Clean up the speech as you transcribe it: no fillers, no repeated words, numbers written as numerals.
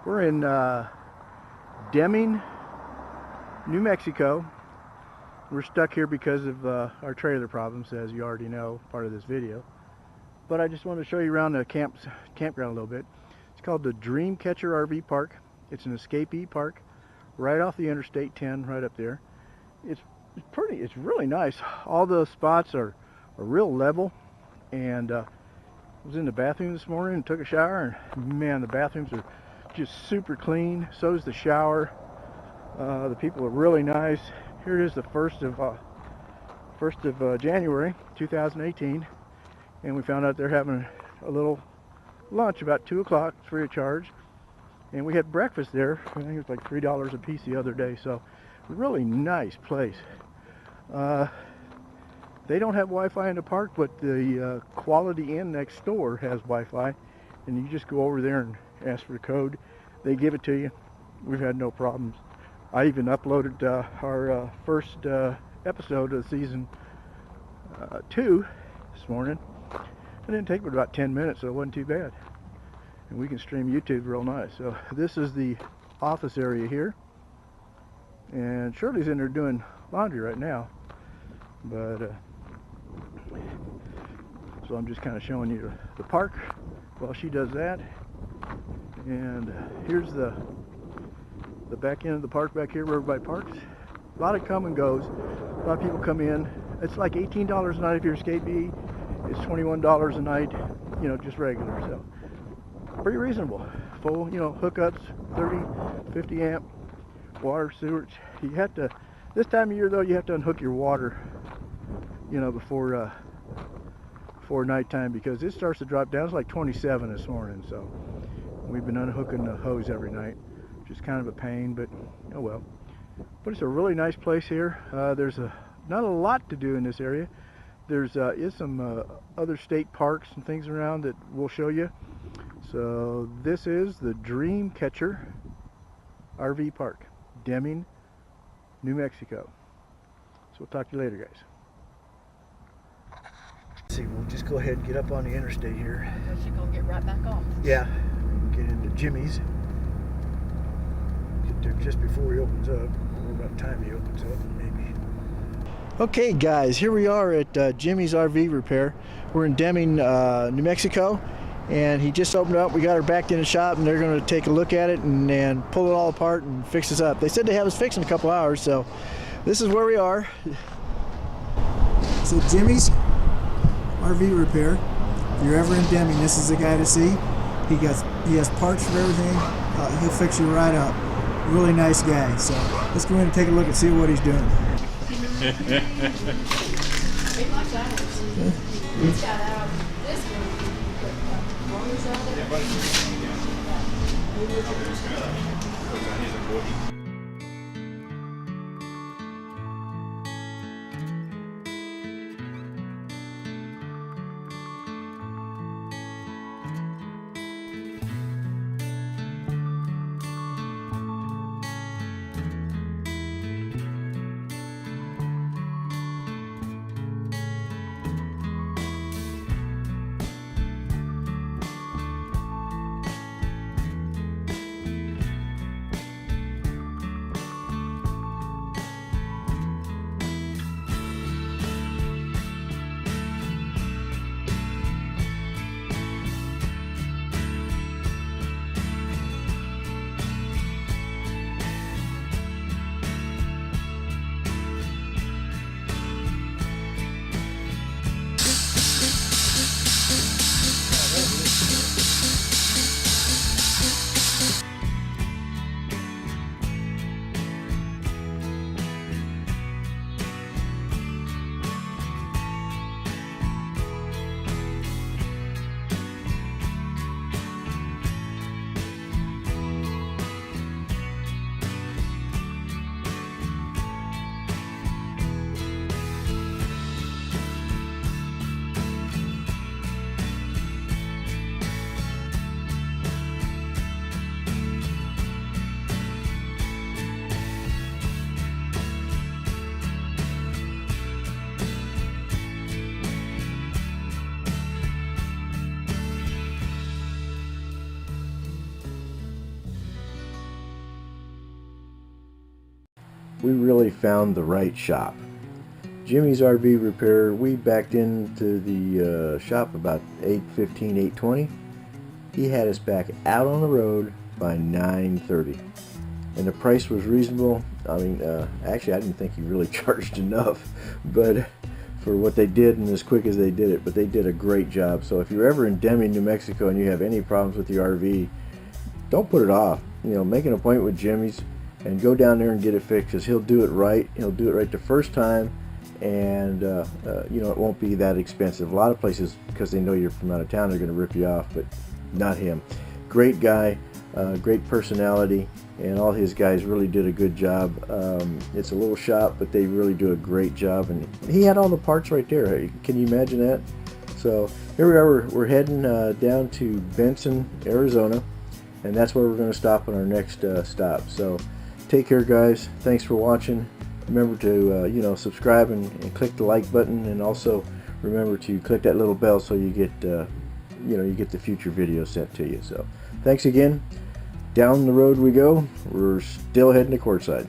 We're in Deming, New Mexico. We're stuck here because of our trailer problems, as you already know, part of this video. But I just wanted to show you around the campground a little bit. It's called the Dreamcatcher RV Park. It's an escapee park right off the Interstate 10, right up there. It's really nice. All the spots are real level, and I was in the bathroom this morning and took a shower, and man, the bathrooms are just super clean. So is the shower. The people are really nice. Here it is, the 1st of January 2018, and we found out they're having a little lunch about 2 o'clock, free of charge, and we had breakfast there. I think it was like $3 a piece the other day. So really nice place. They don't have Wi-Fi in the park, but the Quality Inn next door has Wi-Fi, and you just go over there and ask for the code. They give it to you. We've had no problems. I even uploaded our first episode of season 2 this morning. It didn't take but about 10 minutes, so it wasn't too bad. And we can stream YouTube real nice. So this is the office area here, and Shirley's in there doing laundry right now. But so I'm just kind of showing you the park while she does that. And here's the back end of the park back here where everybody parks. A lot of come and goes. A lot of people come in. It's like $18 a night if you're escapee. It's $21 a night, you know, just regular. So pretty reasonable. Full, you know, hookups, 30, 50 amp, water, sewage. You have to, this time of year though, you have to unhook your water, you know, before nighttime, because it starts to drop down. It's like 27 this morning, so we've been unhooking the hose every night, which is kind of a pain, but oh well. But it's a really nice place here. There's not a lot to do in this area. There's is some other state parks and things around that we'll show you. So this is the Dreamcatcher RV Park, Deming, New Mexico. So we'll talk to you later, guys. Let's see, we'll just go ahead and get up on the interstate here. So she's gonna get right back off. Yeah, get into Jimmy's. Get there just before he opens up, or about the time he opens up, maybe. Okay, guys, here we are at Jimmy's RV Repair. We're in Deming, New Mexico, and he just opened up. We got her backed in the shop, and they're going to take a look at it and pull it all apart and fix us up. They said they have us fixed in a couple hours, so this is where we are. So Jimmy's RV Repair. If you're ever in Deming, this is the guy to see. He has parts for everything. He'll fix you right up. Really nice guy. So let's go in and take a look and see what he's doing. It likes ours. It's got out this one. Long as we really found the right shop. Jimmy's RV Repair, we backed into the shop about 8:15, 8:20. He had us back out on the road by 9:30. And the price was reasonable. I mean, actually I didn't think he really charged enough, but for what they did and as quick as they did it, but they did a great job. So if you're ever in Deming, New Mexico and you have any problems with your RV, don't put it off. You know, make an appointment with Jimmy's and go down there and get it fixed, because he'll do it right. He'll do it right the first time, and you know, it won't be that expensive. A lot of places, because they know you're from out of town, they're going to rip you off, but not him. Great guy, great personality, and all his guys really did a good job. It's a little shop, but they really do a great job, and he had all the parts right there. Can you imagine that? So here we are, we're heading down to Benson, Arizona, and that's where we're going to stop on our next stop. So take care, guys. Thanks for watching. Remember to you know, subscribe and click the like button, and also remember to click that little bell so you get you know, you get the future videos sent to you. So thanks again. Down the road we go. We're still heading to courtside.